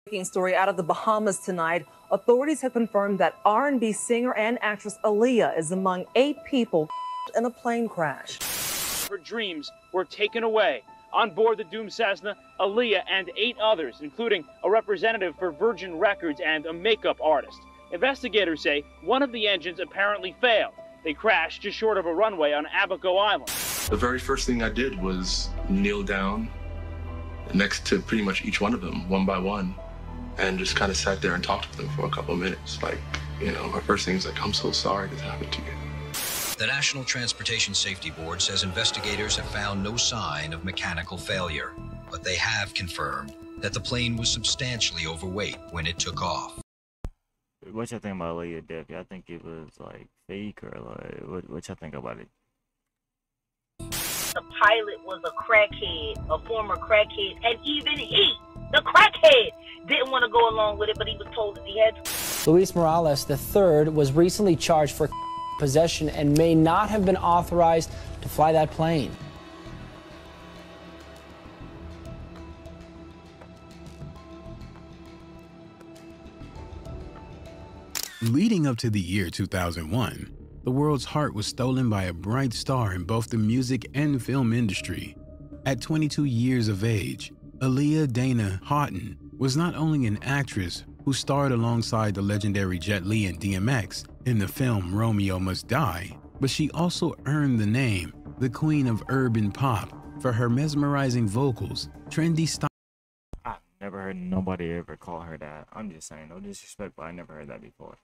Breaking story out of the Bahamas tonight. Authorities have confirmed that R&B singer and actress Aaliyah is among 8 people in a plane crash. Her dreams were taken away. On board the doomed Cessna, Aaliyah and 8 others, including a representative for Virgin Records and a makeup artist. Investigators say one of the engines apparently failed. They crashed just short of a runway on Abaco Island. The very first thing I did was kneel down next to pretty much each one of them, one by one, and just kind of sat there and talked to them for a couple of minutes. Like, you know, my first thing is like, I'm so sorry this happened to you. The National Transportation Safety Board says investigators have found no sign of mechanical failure, but they have confirmed that the plane was substantially overweight when it took off. What y'all think about Aaliyah death? Y'all think it was like fake, or like what y'all think about it? The pilot was a crackhead, a former crackhead, and even he, the crackhead, didn't want to go along with it, but he was told that he had to. Luis Morales III was recently charged for possession and may not have been authorized to fly that plane. Leading up to the year 2001, the world's heart was stolen by a bright star in both the music and film industry. At 22 years of age, Aaliyah Dana Houghton was not only an actress who starred alongside the legendary Jet Li and DMX in the film Romeo Must Die, but she also earned the name the Queen of Urban Pop for her mesmerizing vocals, trendy style. I never heard nobody ever call her that. I'm just saying, no disrespect, but I never heard that before.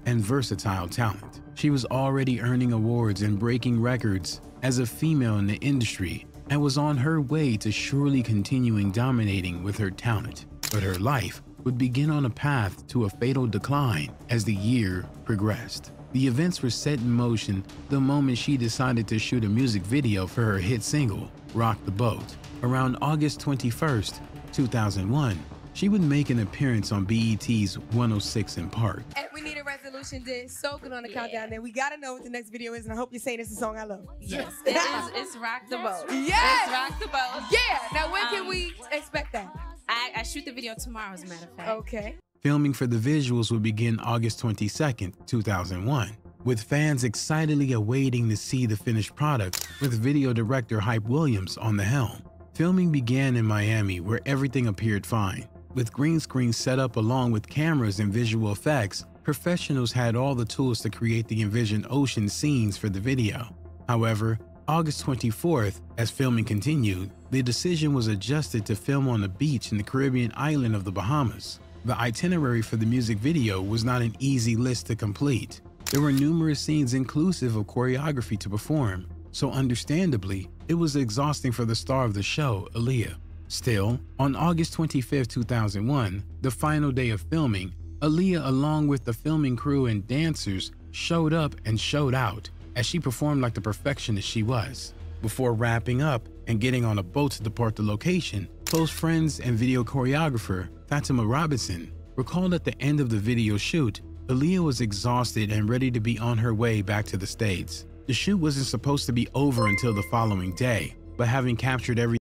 And versatile talent. She was already earning awards and breaking records as a female in the industry and was on her way to surely continuing dominating with her talent. But her life would begin on a path to a fatal decline as the year progressed. The events were set in motion the moment she decided to shoot a music video for her hit single, Rock the Boat. Around August 21st, 2001, she would make an appearance on BET's 106 in Park. And we need a resolution. Did so good on the countdown. Then we gotta know what the next video is, and I hope you're saying it's a song I love. Yes, it's Rock the Boat. Yes, it's Rock the Boat. Yeah. Now when can we expect that? I shoot the video tomorrow, as a matter of fact. Okay. Filming for the visuals would begin August 22nd, 2001, with fans excitedly awaiting to see the finished product with video director Hype Williams on the helm. Filming began in Miami, where everything appeared fine. With green screens set up along with cameras and visual effects, professionals had all the tools to create the envisioned ocean scenes for the video. However, August 24th, as filming continued, the decision was adjusted to film on the beach in the Caribbean island of the Bahamas. The itinerary for the music video was not an easy list to complete. There were numerous scenes inclusive of choreography to perform, so understandably, it was exhausting for the star of the show, Aaliyah. Still, on August 25, 2001, the final day of filming, Aaliyah, along with the filming crew and dancers, showed up and showed out as she performed like the perfectionist she was. Before wrapping up and getting on a boat to depart the location, close friends and video choreographer Fatima Robinson recalled at the end of the video shoot, Aaliyah was exhausted and ready to be on her way back to the States. The shoot wasn't supposed to be over until the following day, but having captured everything.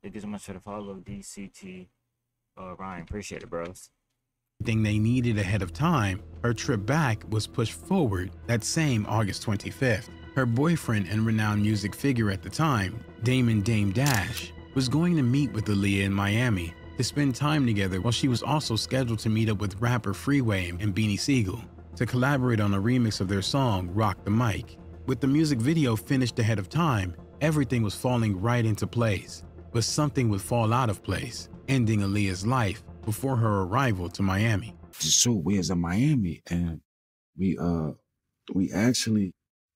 Thank you so much for the follow, DCT. Ryan, appreciate it, bros. They needed ahead of time, her trip back was pushed forward that same August 25th. Her boyfriend and renowned music figure at the time, Dame Dash, was going to meet with Aaliyah in Miami to spend time together, while she was also scheduled to meet up with rapper Freeway and Beanie Siegel to collaborate on a remix of their song, Rock the Mic. With the music video finished ahead of time, everything was falling right into place. But something would fall out of place, ending Aaliyah's life before her arrival to Miami. So we was in Miami, and we actually,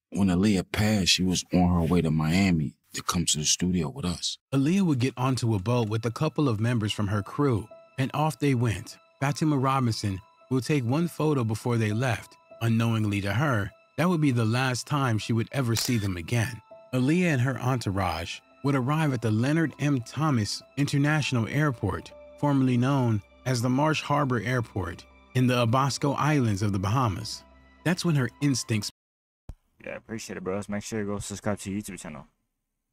when Aaliyah passed, she was on her way to Miami to come to the studio with us. Aaliyah would get onto a boat with a couple of members from her crew, and off they went. Fatima Robinson would take one photo before they left. Unknowingly to her, that would be the last time she would ever see them again. Aaliyah and her entourage would arrive at the Leonard M. Thomas International Airport, formerly known as the Marsh Harbor Airport, in the Abaco Islands of the Bahamas. That's when her instincts. Yeah, appreciate it, bros. Make sure you go subscribe to your YouTube channel.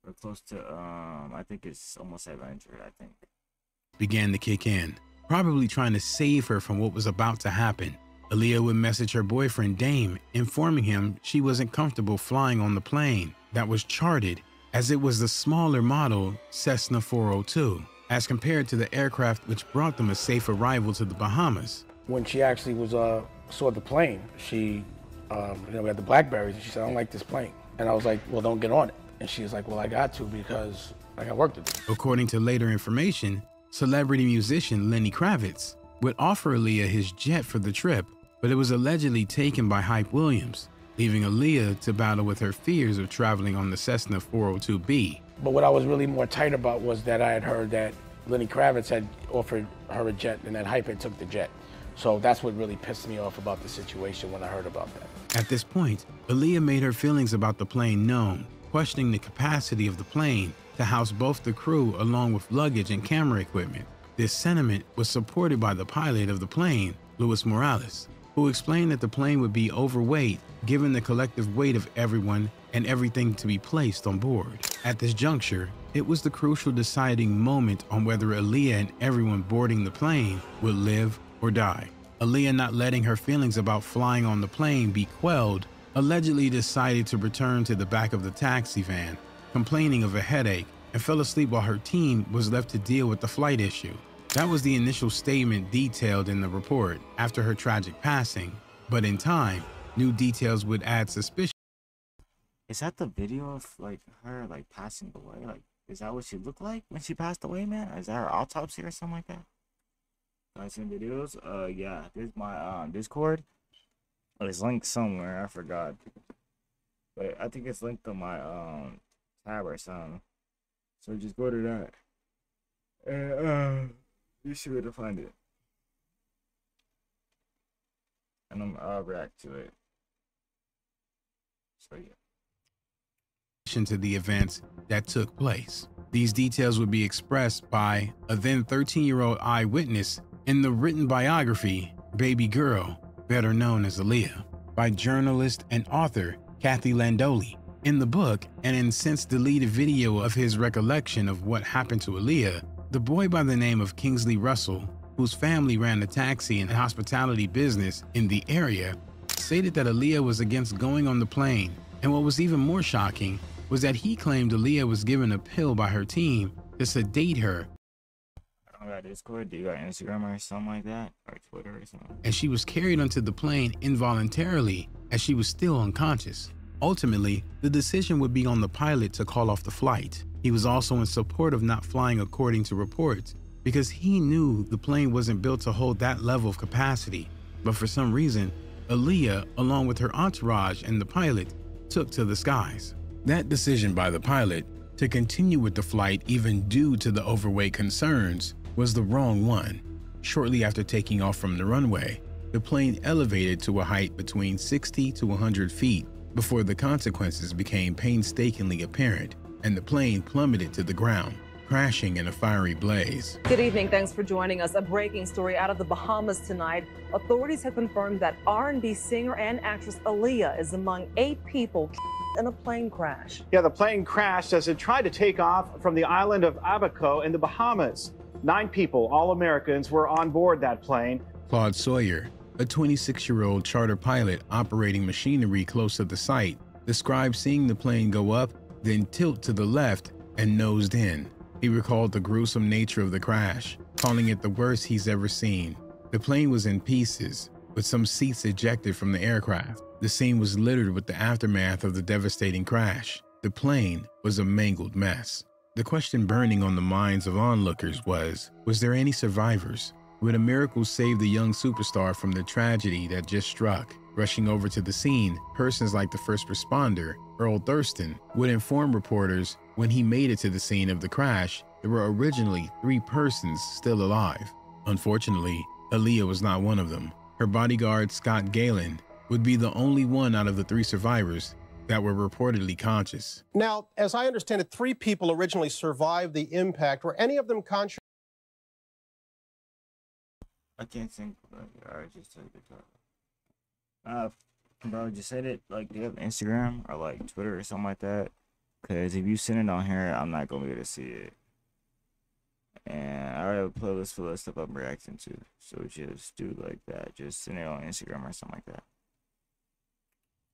We're close to, I think it's almost 700, I think. Began to kick in, probably trying to save her from what was about to happen. Aaliyah would message her boyfriend Dame, informing him she wasn't comfortable flying on the plane that was charted, as it was the smaller model Cessna 402, as compared to the aircraft which brought them a safe arrival to the Bahamas. When she actually was saw the plane, she, we had the Blackberries, and she said, "I don't like this plane." And I was like, "Well, don't get on it." And she was like, "Well, I got to because I got work to do." According to later information, celebrity musician Lenny Kravitz would offer Aaliyah his jet for the trip, but it was allegedly taken by Hype Williams, leaving Aaliyah to battle with her fears of traveling on the Cessna 402B. But what I was really more tight about was that I had heard that Lenny Kravitz had offered her a jet and that Hype had took the jet. So that's what really pissed me off about the situation when I heard about that. At this point, Aaliyah made her feelings about the plane known, questioning the capacity of the plane to house both the crew along with luggage and camera equipment. This sentiment was supported by the pilot of the plane, Luis Morales, who explained that the plane would be overweight given the collective weight of everyone and everything to be placed on board. At this juncture, it was the crucial deciding moment on whether Aaliyah and everyone boarding the plane would live or die. Aaliyah, not letting her feelings about flying on the plane be quelled, allegedly decided to return to the back of the taxi van, complaining of a headache, and fell asleep while her team was left to deal with the flight issue. That was the initial statement detailed in the report after her tragic passing, but in time, new details would add suspicion. Is that the video of like her like passing away? Like, is that what she looked like when she passed away, man? Is that her autopsy or something like that? Guys, seen videos? Yeah, this is my Discord. It's linked somewhere, I forgot. But I think it's linked to my tab or something. So just go to that. And you should be able to find it. And I'll react to it. So yeah. To the events that took place. These details would be expressed by a then 13-year-old eyewitness in the written biography, Baby Girl, better known as Aaliyah, by journalist and author Kathy Landoli. In the book, and in since deleted video of his recollection of what happened to Aaliyah, the boy by the name of Kingsley Russell, whose family ran a taxi and hospitality business in the area, stated that Aaliyah was against going on the plane, and what was even more shocking was that he claimed Aaliyah was given a pill by her team to sedate her. I don't got Discord. Do you got Instagram or something like that? Or Twitter or something? And she was carried onto the plane involuntarily as she was still unconscious. Ultimately, the decision would be on the pilot to call off the flight. He was also in support of not flying according to reports because he knew the plane wasn't built to hold that level of capacity. But for some reason, Aaliyah, along with her entourage and the pilot, took to the skies. That decision by the pilot to continue with the flight even due to the overweight concerns was the wrong one. Shortly after taking off from the runway, the plane elevated to a height between 60 to 100 feet before the consequences became painstakingly apparent and the plane plummeted to the ground, crashing in a fiery blaze. Good evening. Thanks for joining us. A breaking story out of the Bahamas tonight. Authorities have confirmed that R&B singer and actress Aaliyah is among 8 people in a plane crash. Yeah, the plane crashed as it tried to take off from the island of Abaco in the Bahamas. 9 people, all Americans, were on board that plane. Claude Sawyer, a 26-year-old charter pilot operating machinery close to the site, described seeing the plane go up, then tilt to the left and nosed in. He recalled the gruesome nature of the crash, calling it the worst he's ever seen. The plane was in pieces, with some seats ejected from the aircraft. The scene was littered with the aftermath of the devastating crash. The plane was a mangled mess. The question burning on the minds of onlookers was there any survivors? Would a miracle save the young superstar from the tragedy that just struck? Rushing over to the scene, persons like the first responder, Earl Thurston, would inform reporters when he made it to the scene of the crash, there were originally 3 persons still alive. Unfortunately, Aaliyah was not one of them. Her bodyguard, Scott Galen, would be the only one out of the 3 survivors that were reportedly conscious. Now, as I understand it, 3 people originally survived the impact. Were any of them conscious? I can't think. I just took the bro, just said it. Like, do you have Instagram or like Twitter or something like that? Because if you send it on here, I'm not going to be able to see it. And I already have a playlist full of stuff I'm reacting to. So just do like that. Just send it on Instagram or something like that.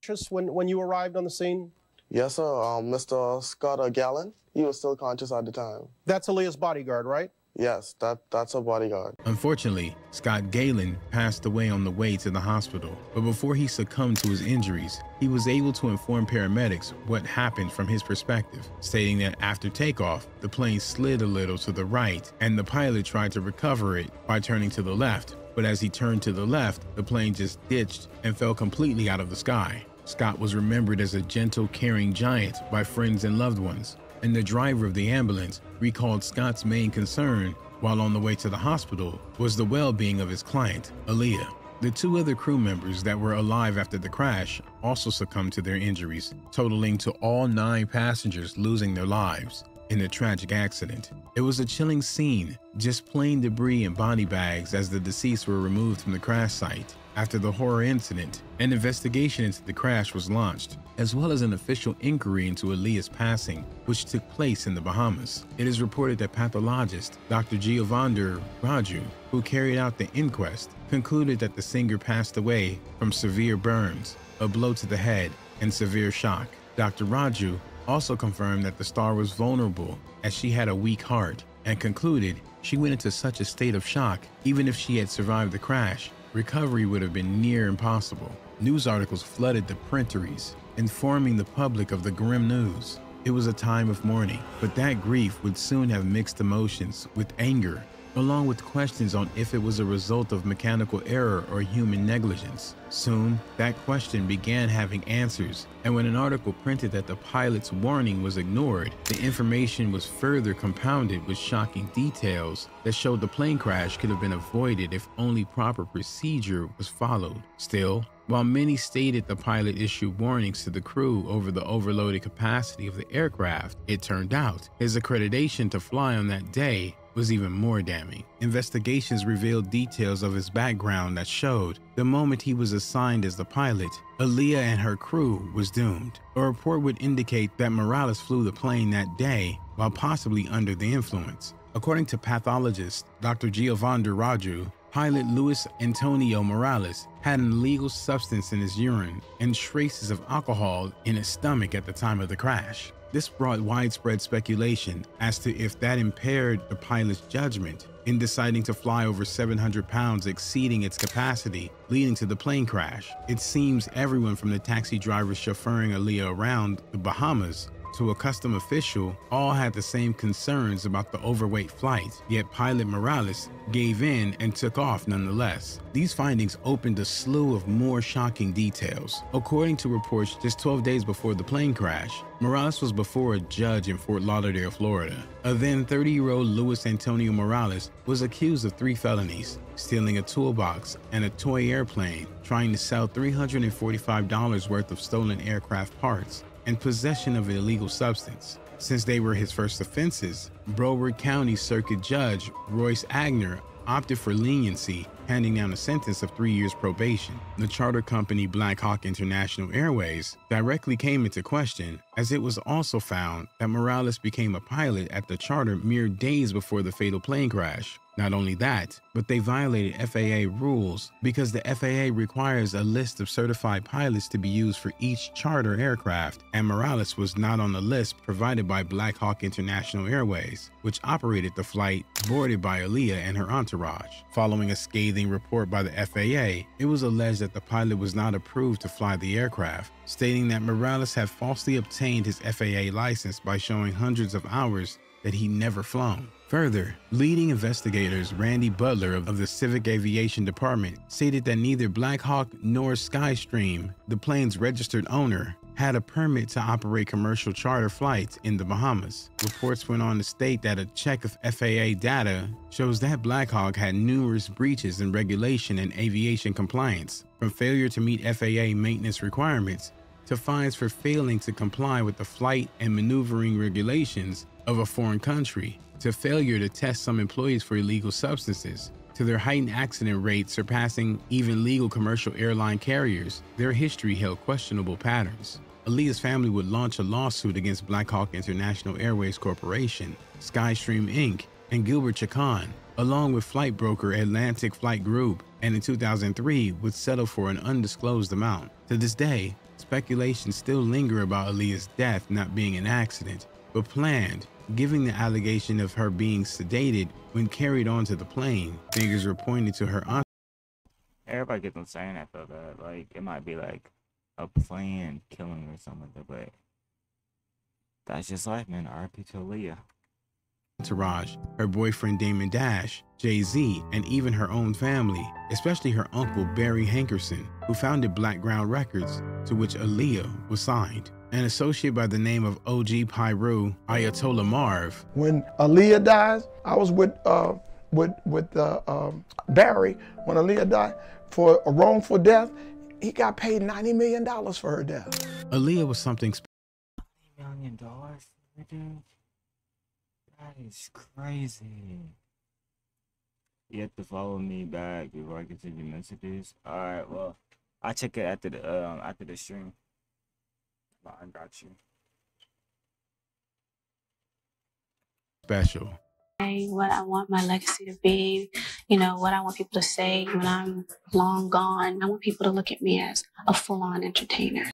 Just when you arrived on the scene? Yes, sir. Mr. Scott Gallen, he was still conscious at the time. That's Aaliyah's bodyguard, right? Yes, that's a bodyguard. Unfortunately, Scott Galen passed away on the way to the hospital, but before he succumbed to his injuries, he was able to inform paramedics what happened from his perspective, stating that after takeoff, the plane slid a little to the right, and the pilot tried to recover it by turning to the left, but as he turned to the left, the plane just ditched and fell completely out of the sky. Scott was remembered as a gentle, caring giant by friends and loved ones, and the driver of the ambulance recalled Scott's main concern while on the way to the hospital was the well-being of his client, Aaliyah. The two other crew members that were alive after the crash also succumbed to their injuries, totaling to all 9 passengers losing their lives in the tragic accident. It was a chilling scene, just plain debris and body bags as the deceased were removed from the crash site. After the horror incident, an investigation into the crash was launched, as well as an official inquiry into Aaliyah's passing, which took place in the Bahamas. It is reported that pathologist Dr. Giovanni Raju, who carried out the inquest, concluded that the singer passed away from severe burns, a blow to the head, and severe shock. Dr. Raju also confirmed that the star was vulnerable as she had a weak heart, and concluded she went into such a state of shock even if she had survived the crash. Recovery would have been near impossible. News articles flooded the printeries, informing the public of the grim news. It was a time of mourning, but that grief would soon have mixed emotions with anger, along with questions on if it was a result of mechanical error or human negligence. Soon, that question began having answers, and when an article printed that the pilot's warning was ignored, the information was further compounded with shocking details that showed the plane crash could have been avoided if only proper procedure was followed. Still, while many stated the pilot issued warnings to the crew over the overloaded capacity of the aircraft, it turned out his accreditation to fly on that day was even more damning. Investigations revealed details of his background that showed the moment he was assigned as the pilot, Aaliyah and her crew was doomed. A report would indicate that Morales flew the plane that day while possibly under the influence. According to pathologist Dr. Giovanni Raju, pilot Luis Antonio Morales had an illegal substance in his urine and traces of alcohol in his stomach at the time of the crash. This brought widespread speculation as to if that impaired the pilot's judgment in deciding to fly over 700 pounds, exceeding its capacity, leading to the plane crash. It seems everyone from the taxi driver chauffeuring Aaliyah around the Bahamas to a custom official all had the same concerns about the overweight flight, yet pilot Morales gave in and took off nonetheless. These findings opened a slew of more shocking details. According to reports, just 12 days before the plane crash, Morales was before a judge in Fort Lauderdale, Florida. A then 30-year-old Luis Antonio Morales was accused of 3 felonies: stealing a toolbox and a toy airplane, trying to sell $345 worth of stolen aircraft parts, and possession of an illegal substance. Since they were his first offenses, Broward County Circuit Judge Royce Agner opted for leniency, handing down a sentence of 3 years probation. The charter company Black Hawk International Airways directly came into question, as it was also found that Morales became a pilot at the charter mere days before the fatal plane crash. Not only that, but they violated FAA rules because the FAA requires a list of certified pilots to be used for each charter aircraft, and Morales was not on the list provided by Black Hawk International Airways, which operated the flight boarded by Aaliyah and her entourage. Following a scathing report by the FAA, it was alleged that the pilot was not approved to fly the aircraft, stating that Morales had falsely obtained his FAA license by showing hundreds of hours that he'd never flown. Further, leading investigators Randy Butler of the Civic Aviation Department stated that neither Black Hawk nor Skystream, the plane's registered owner, had a permit to operate commercial charter flights in the Bahamas. Reports went on to state that a check of FAA data shows that Black Hawk had numerous breaches in regulation and aviation compliance, from failure to meet FAA maintenance requirements to fines for failing to comply with the flight and maneuvering regulations of a foreign country, to failure to test some employees for illegal substances, to their heightened accident rates surpassing even legal commercial airline carriers. Their history held questionable patterns. Aaliyah's family would launch a lawsuit against Black Hawk International Airways Corporation, Skystream Inc., and Gilbert Chacon, along with flight broker Atlantic Flight Group, and in 2003 would settle for an undisclosed amount. To this day, speculations still linger about Aaliyah's death not being an accident, but planned, giving the allegation of her being sedated when carried onto the plane. Fingers were pointed to her aunt. Everybody gets on saying that though, that like it might be like a planned killing or something like that, but that's just life, man. R.I.P. to Aaliyah. Entourage, her boyfriend Damon Dash, Jay-Z, and even her own family, especially her uncle Barry Hankerson, who founded Blackground Records, to which Aaliyah was signed. An associate by the name of OG Pyru, Ayatollah Marv. When Aaliyah dies, I was with Barry when Aaliyah died for a wrongful death. He got paid $90 million for her death. Aaliyah was something $90 million, dude. That is crazy. You have to follow me back before I continue messages. All right, well, I'll check it after the stream. I got you. Special. What I want my legacy to be, you know, what I want people to say when I'm long gone. I want people to look at me as a full-on entertainer.